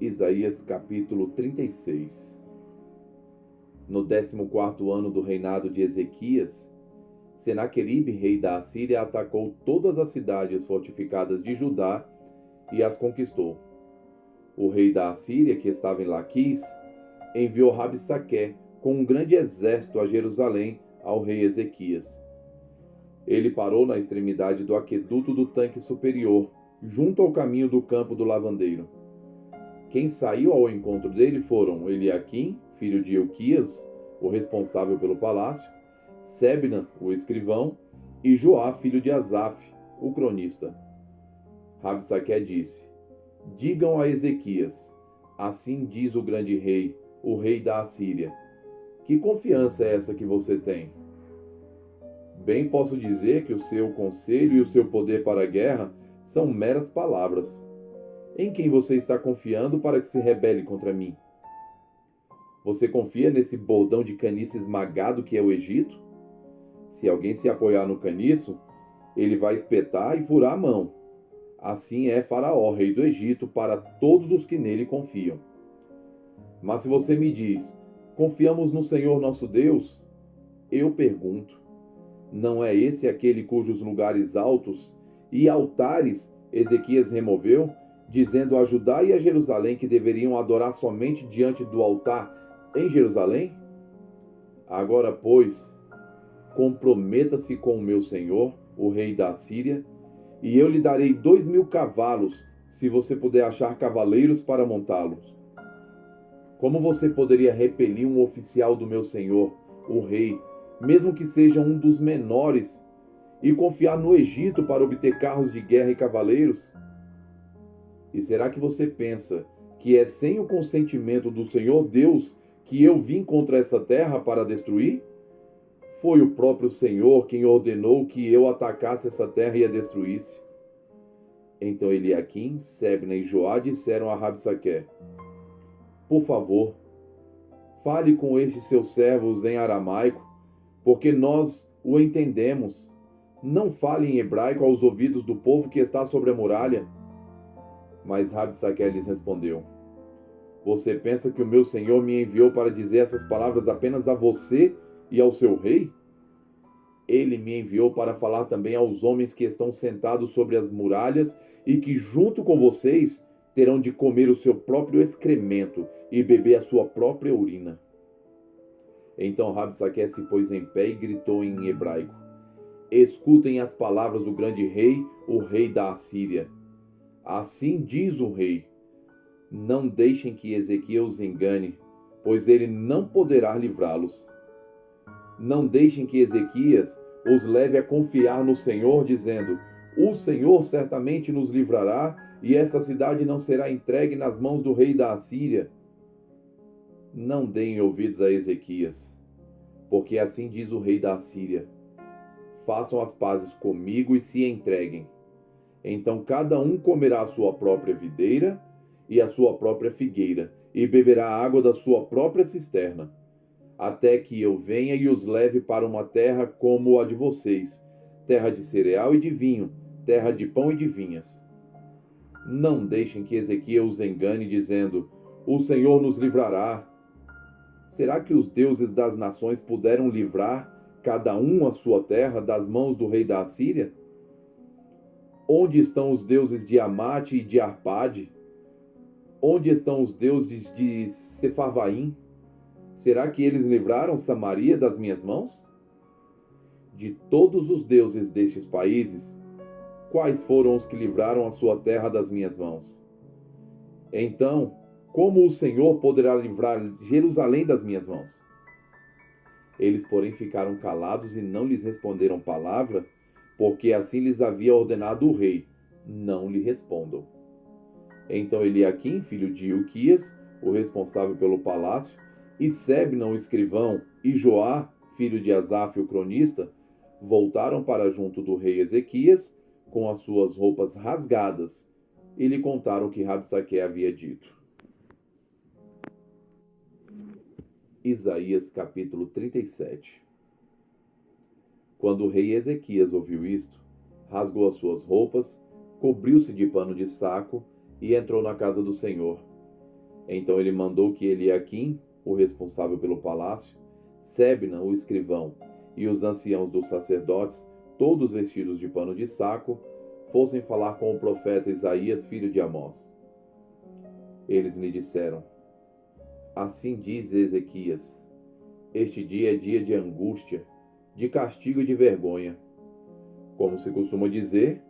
Isaías capítulo 36. No 14º ano do reinado de Ezequias, Senaqueribe, rei da Assíria, atacou todas as cidades fortificadas de Judá e as conquistou. O rei da Assíria, que estava em Laquis, enviou Rabsaque com um grande exército a Jerusalém ao rei Ezequias. Ele parou na extremidade do aqueduto do tanque superior, junto ao caminho do campo do lavandeiro. Quem saiu ao encontro dele foram Eliaquim, filho de Hilquias, o responsável pelo palácio, Sebna, o escrivão, e Joá, filho de Asaf, o cronista. Rabsaque disse: Digam a Ezequias, assim diz o grande rei, o rei da Assíria. Que confiança é essa que você tem? Bem posso dizer que o seu conselho e o seu poder para a guerra são meras palavras. Em quem você está confiando para que se rebele contra mim? Você confia nesse bordão de caniço esmagado que é o Egito? Se alguém se apoiar no caniço, ele vai espetar e furar a mão. Assim é Faraó, rei do Egito, para todos os que nele confiam. Mas se você me diz, confiamos no Senhor nosso Deus, eu pergunto, não é esse aquele cujos lugares altos e altares Ezequias removeu, dizendo a Judá e a Jerusalém que deveriam adorar somente diante do altar em Jerusalém? Agora, pois, comprometa-se com o meu senhor, o rei da Assíria, e eu lhe darei 2.000 cavalos, se você puder achar cavaleiros para montá-los. Como você poderia repelir um oficial do meu senhor, o rei, mesmo que seja um dos menores, e confiar no Egito para obter carros de guerra e cavaleiros? E será que você pensa que é sem o consentimento do Senhor Deus que eu vim contra essa terra para destruir? Foi o próprio Senhor quem ordenou que eu atacasse essa terra e a destruísse. Então Eliaquim, Sebna e Joá disseram a Rabsaque: Por favor, fale com estes seus servos em aramaico, porque nós o entendemos. Não fale em hebraico aos ouvidos do povo que está sobre a muralha. Mas Rabsaque lhes respondeu: Você pensa que o meu senhor me enviou para dizer essas palavras apenas a você e ao seu rei? Ele me enviou para falar também aos homens que estão sentados sobre as muralhas e que, junto com vocês, terão de comer o seu próprio excremento e beber a sua própria urina. Então Rabsaque se pôs em pé e gritou em hebraico: Escutem as palavras do grande rei, o rei da Assíria. Assim diz o rei: Não deixem que Ezequias os engane, pois ele não poderá livrá-los. Não deixem que Ezequias os leve a confiar no Senhor, dizendo: O Senhor certamente nos livrará, e esta cidade não será entregue nas mãos do rei da Assíria. Não deem ouvidos a Ezequias, porque assim diz o rei da Assíria: Façam as pazes comigo e se entreguem. Então cada um comerá a sua própria videira e a sua própria figueira, e beberá a água da sua própria cisterna, até que eu venha e os leve para uma terra como a de vocês, terra de cereal e de vinho, terra de pão e de vinhas. Não deixem que Ezequias os engane, dizendo: O Senhor nos livrará. Será que os deuses das nações puderam livrar cada um a sua terra das mãos do rei da Assíria? Onde estão os deuses de Amate e de Arpade? Onde estão os deuses de Sefarvaim? Será que eles livraram Samaria das minhas mãos? De todos os deuses destes países, quais foram os que livraram a sua terra das minhas mãos? Então, como o Senhor poderá livrar Jerusalém das minhas mãos? Eles, porém, ficaram calados e não lhes responderam palavra, porque assim lhes havia ordenado o rei: não lhe respondam. Então Eliaquim, filho de Hilquias, o responsável pelo palácio, e Sebna, o escrivão, e Joá, filho de Asaf, o cronista, voltaram para junto do rei Ezequias, com as suas roupas rasgadas e lhe contaram o que Rabsaque havia dito. Isaías capítulo 37. Quando o rei Ezequias ouviu isto, rasgou as suas roupas, cobriu-se de pano de saco e entrou na casa do Senhor. Então ele mandou que Eliaquim, o responsável pelo palácio, Sebna, o escrivão, e os anciãos dos sacerdotes, todos vestidos de pano de saco, fossem falar com o profeta Isaías, filho de Amós. Eles lhe disseram: Assim diz Ezequias: Este dia é dia de angústia, de castigo e de vergonha. Como se costuma dizer,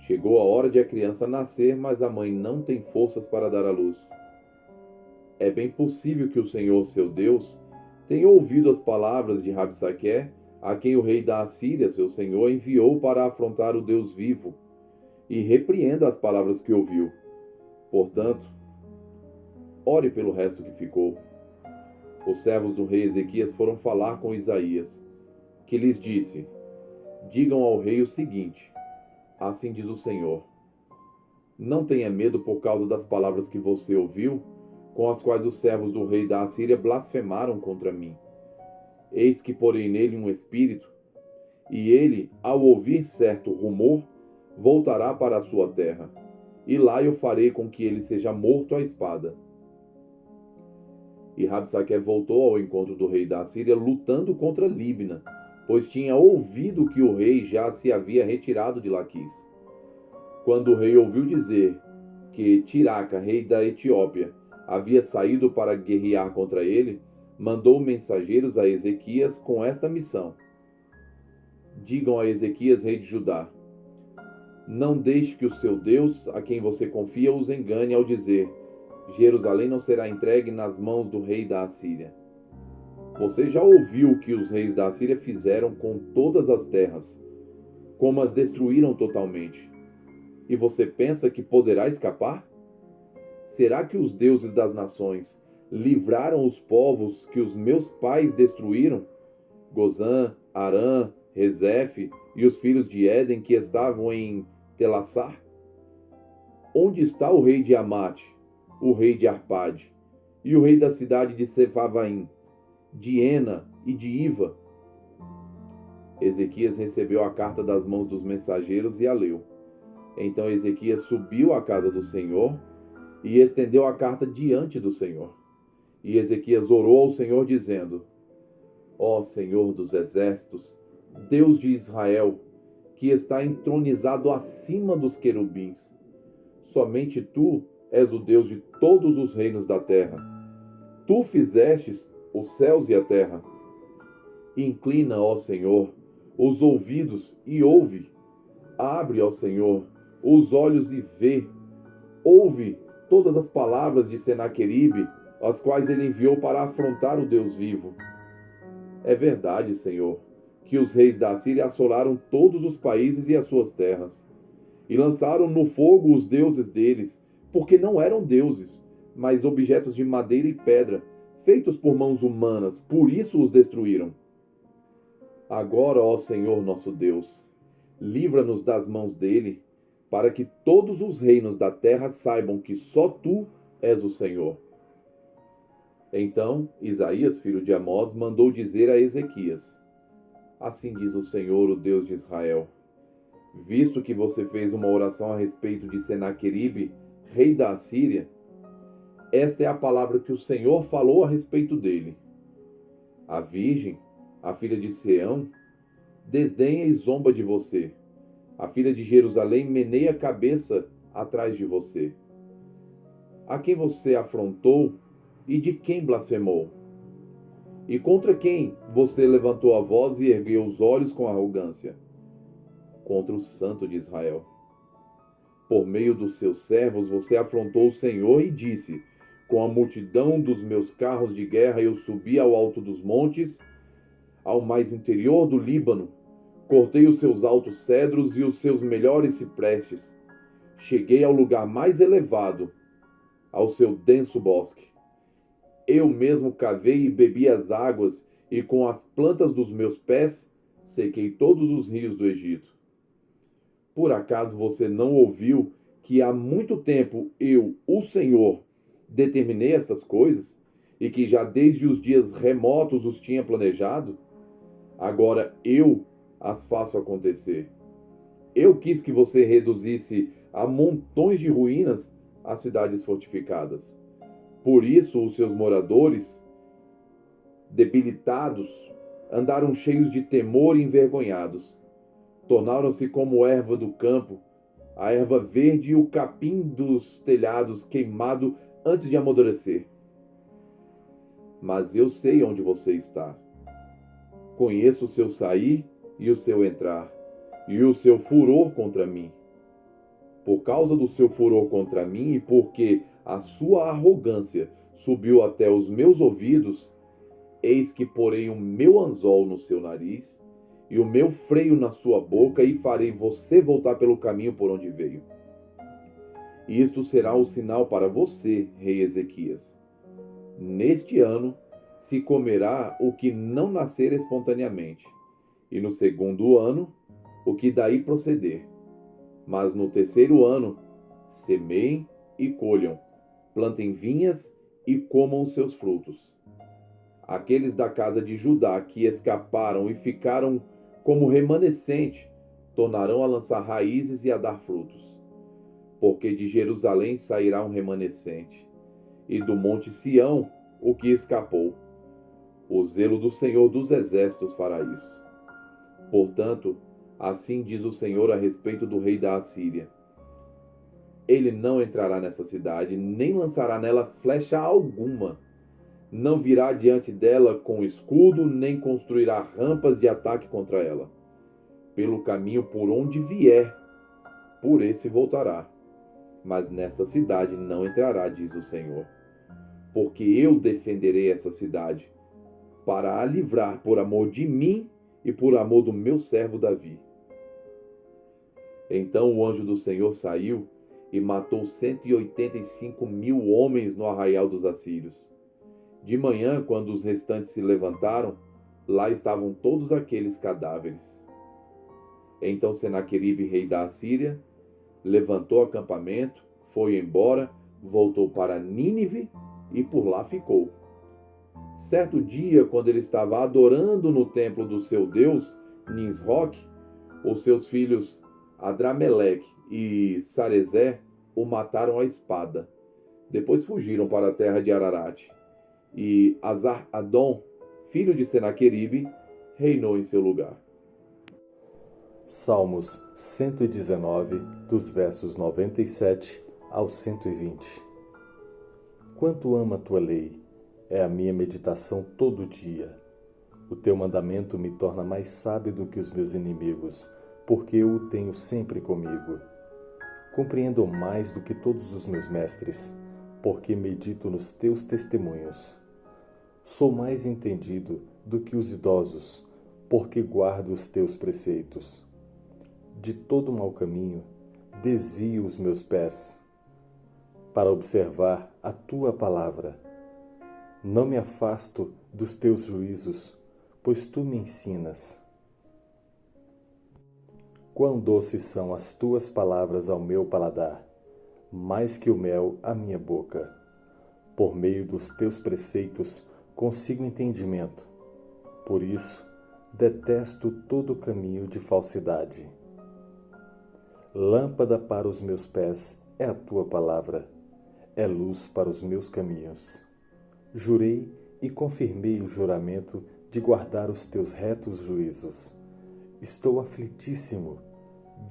chegou a hora de a criança nascer, mas a mãe não tem forças para dar à luz. É bem possível que o Senhor, seu Deus, tenha ouvido as palavras de Rabsaque, a quem o rei da Assíria, seu senhor, enviou para afrontar o Deus vivo, e repreenda as palavras que ouviu. Portanto, ore pelo resto que ficou. Os servos do rei Ezequias foram falar com Isaías, que lhes disse: Digam ao rei o seguinte: Assim diz o Senhor: Não tenha medo por causa das palavras que você ouviu, com as quais os servos do rei da Assíria blasfemaram contra mim. Eis que porei nele um espírito, e ele, ao ouvir certo rumor, voltará para a sua terra, e lá eu farei com que ele seja morto à espada. E Rabsaque voltou ao encontro do rei da Assíria, lutando contra Líbina, pois tinha ouvido que o rei já se havia retirado de Laquis. Quando o rei ouviu dizer que Tiraca, rei da Etiópia, havia saído para guerrear contra ele, mandou mensageiros a Ezequias com esta missão: Digam a Ezequias, rei de Judá: Não deixe que o seu Deus, a quem você confia, os engane ao dizer: Jerusalém não será entregue nas mãos do rei da Assíria. Você já ouviu o que os reis da Assíria fizeram com todas as terras, como as destruíram totalmente. E você pensa que poderá escapar? Será que os deuses das nações livraram os povos que os meus pais destruíram? Gozã, Arã, Rezefe e os filhos de Éden que estavam em Telassar? Onde está o rei de Amate, o rei de Arpade, e o rei da cidade de Sefavaim, de Ena e de Iva? Ezequias recebeu a carta das mãos dos mensageiros e a leu. Então Ezequias subiu à casa do Senhor e estendeu a carta diante do Senhor. E Ezequias orou ao Senhor, dizendo: Ó Senhor dos exércitos, Deus de Israel, que está entronizado acima dos querubins, somente tu és o Deus de todos os reinos da terra. Tu fizestes os céus e a terra. Inclina, ó Senhor, os ouvidos e ouve. Abre, ó Senhor, os olhos e vê. Ouve todas as palavras de Senaqueribe, as quais ele enviou para afrontar o Deus vivo. É verdade, Senhor, que os reis da Assíria assolaram todos os países e as suas terras, e lançaram no fogo os deuses deles, porque não eram deuses, mas objetos de madeira e pedra, feitos por mãos humanas, por isso os destruíram. Agora, ó Senhor nosso Deus, livra-nos das mãos dele, para que todos os reinos da terra saibam que só tu és o Senhor. Então Isaías, filho de Amós, mandou dizer a Ezequias: Assim diz o Senhor, o Deus de Israel: Visto que você fez uma oração a respeito de Senaqueribe, rei da Assíria, esta é a palavra que o Senhor falou a respeito dele. A virgem, a filha de Sião, desdenha e zomba de você. A filha de Jerusalém meneia a cabeça atrás de você. A quem você afrontou e de quem blasfemou? E contra quem você levantou a voz e ergueu os olhos com arrogância? Contra o Santo de Israel. Por meio dos seus servos você afrontou o Senhor e disse: Com a multidão dos meus carros de guerra eu subi ao alto dos montes, ao mais interior do Líbano. Cortei os seus altos cedros e os seus melhores ciprestes. Cheguei ao lugar mais elevado, ao seu denso bosque. Eu mesmo cavei e bebi as águas, e com as plantas dos meus pés sequei todos os rios do Egito. Por acaso você não ouviu que há muito tempo eu, o Senhor, determinei estas coisas e que já desde os dias remotos os tinha planejado? Agora eu as faço acontecer. Eu quis que você reduzisse a montões de ruínas as cidades fortificadas. Por isso os seus moradores, debilitados, andaram cheios de temor e envergonhados. Tornaram-se como erva do campo, a erva verde e o capim dos telhados queimado antes de amadurecer. Mas eu sei onde você está. Conheço o seu sair e o seu entrar, e o seu furor contra mim. Por causa do seu furor contra mim e porque a sua arrogância subiu até os meus ouvidos, eis que porei o meu anzol no seu nariz e o meu freio na sua boca e farei você voltar pelo caminho por onde veio. E isto será o sinal para você, rei Ezequias. Neste ano se comerá o que não nascer espontaneamente, e no segundo ano o que daí proceder. Mas no terceiro ano semeiem e colham, plantem vinhas e comam os seus frutos. Aqueles da casa de Judá que escaparam e ficaram como remanescente tornarão a lançar raízes e a dar frutos. Porque de Jerusalém sairá um remanescente, e do monte Sião o que escapou. O zelo do Senhor dos Exércitos fará isso. Portanto, assim diz o Senhor a respeito do rei da Assíria: ele não entrará nessa cidade, nem lançará nela flecha alguma. Não virá diante dela com escudo, nem construirá rampas de ataque contra ela. Pelo caminho por onde vier, por esse voltará. Mas nesta cidade não entrará, diz o Senhor. Porque eu defenderei essa cidade, para a livrar por amor de mim e por amor do meu servo Davi. Então o anjo do Senhor saiu e matou 185.000 homens no arraial dos assírios. De manhã, quando os restantes se levantaram, lá estavam todos aqueles cadáveres. Então Senaqueribe, rei da Assíria, levantou acampamento, foi embora, voltou para Nínive e por lá ficou. Certo dia, quando ele estava adorando no templo do seu deus, Nisroque, os seus filhos Adrameleque e Sarezer o mataram à espada. Depois fugiram para a terra de Ararat. E Azar-Adom, filho de Senaqueribe, reinou em seu lugar. Salmos 119, dos versos 97 ao 120. Quanto amo a tua lei, é a minha meditação todo dia. O teu mandamento me torna mais sábio do que os meus inimigos, porque eu o tenho sempre comigo. Compreendo mais do que todos os meus mestres, porque medito nos teus testemunhos. Sou mais entendido do que os idosos, porque guardo os teus preceitos. De todo mau caminho, desvio os meus pés, para observar a tua palavra. Não me afasto dos teus juízos, pois tu me ensinas. Quão doces são as tuas palavras ao meu paladar, mais que o mel à minha boca. Por meio dos teus preceitos consigo entendimento. Por isso, detesto todo caminho de falsidade. Lâmpada para os meus pés é a tua palavra, é luz para os meus caminhos. Jurei e confirmei o juramento de guardar os teus retos juízos. Estou aflitíssimo.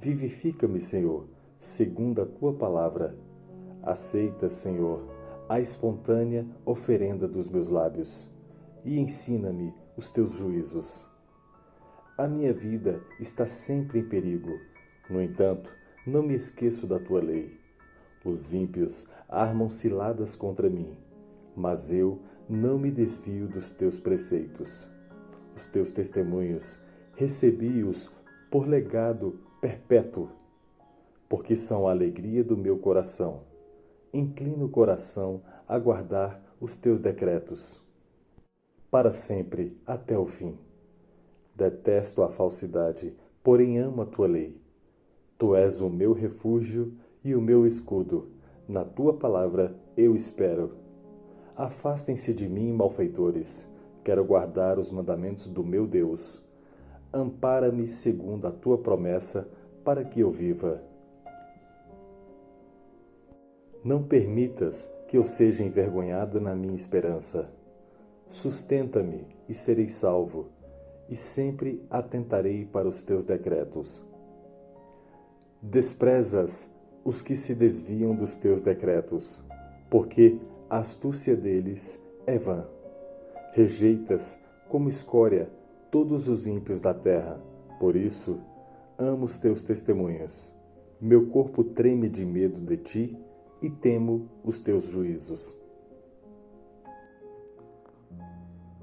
Vivifica-me, Senhor, segundo a tua palavra. Aceita, Senhor, a espontânea oferenda dos meus lábios, e ensina-me os teus juízos. A minha vida está sempre em perigo. No entanto, não me esqueço da tua lei. Os ímpios armam ciladas contra mim, mas eu não me desvio dos teus preceitos. Os teus testemunhos recebi-os por legado perpétuo, porque são a alegria do meu coração. Inclina o coração a guardar os teus decretos, para sempre, até o fim. Detesto a falsidade, porém amo a tua lei. Tu és o meu refúgio e o meu escudo. Na tua palavra eu espero. Afastem-se de mim, malfeitores. Quero guardar os mandamentos do meu Deus. Ampara-me segundo a tua promessa, para que eu viva. Não permitas que eu seja envergonhado na minha esperança. Sustenta-me e serei salvo, e sempre atentarei para os teus decretos. Desprezas os que se desviam dos teus decretos, porque a astúcia deles é vã. Rejeitas como escória todos os ímpios da terra. Por isso, amo os teus testemunhos. Meu corpo treme de medo de ti e temo os teus juízos.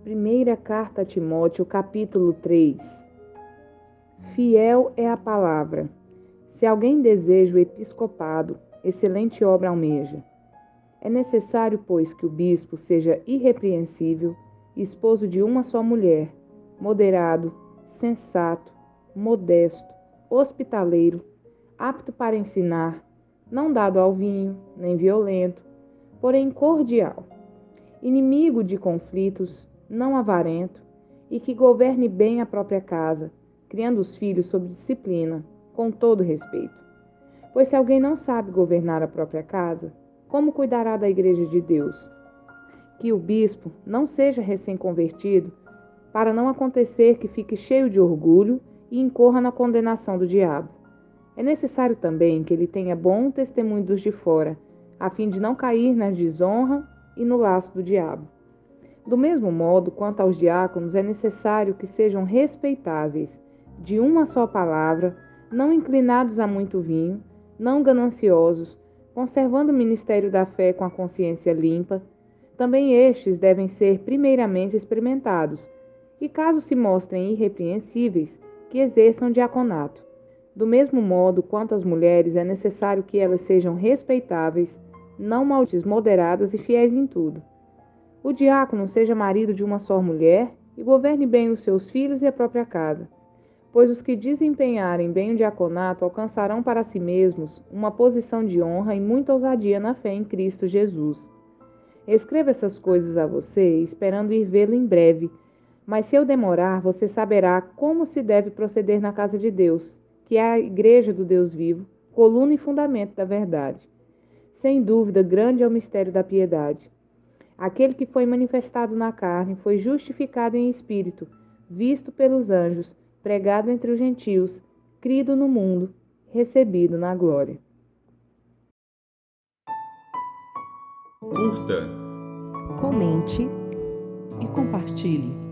Primeira carta a Timóteo, capítulo 3. Fiel é a palavra. Se alguém deseja o episcopado, excelente obra almeja. É necessário, pois, que o bispo seja irrepreensível, esposo de uma só mulher, moderado, sensato, modesto, hospitaleiro, apto para ensinar, não dado ao vinho, nem violento, porém cordial, inimigo de conflitos, não avarento, e que governe bem a própria casa, criando os filhos sob disciplina, com todo respeito. Pois se alguém não sabe governar a própria casa, como cuidará da igreja de Deus? Que o bispo não seja recém-convertido, para não acontecer que fique cheio de orgulho e incorra na condenação do diabo. É necessário também que ele tenha bom testemunho dos de fora, a fim de não cair na desonra e no laço do diabo. Do mesmo modo, quanto aos diáconos, é necessário que sejam respeitáveis, de uma só palavra, não inclinados a muito vinho, não gananciosos, conservando o ministério da fé com a consciência limpa. Também estes devem ser primeiramente experimentados, e caso se mostrem irrepreensíveis, que exerçam diaconato. Do mesmo modo, quanto às mulheres, é necessário que elas sejam respeitáveis, não malditas, moderadas e fiéis em tudo. O diácono seja marido de uma só mulher e governe bem os seus filhos e a própria casa, pois os que desempenharem bem o diaconato alcançarão para si mesmos uma posição de honra e muita ousadia na fé em Cristo Jesus. Escrevo essas coisas a você, esperando ir vê-lo em breve, mas se eu demorar, você saberá como se deve proceder na casa de Deus, que é a igreja do Deus vivo, coluna e fundamento da verdade. Sem dúvida, grande é o mistério da piedade. Aquele que foi manifestado na carne foi justificado em espírito, visto pelos anjos, pregado entre os gentios, crido no mundo, recebido na glória. Curta, comente e compartilhe.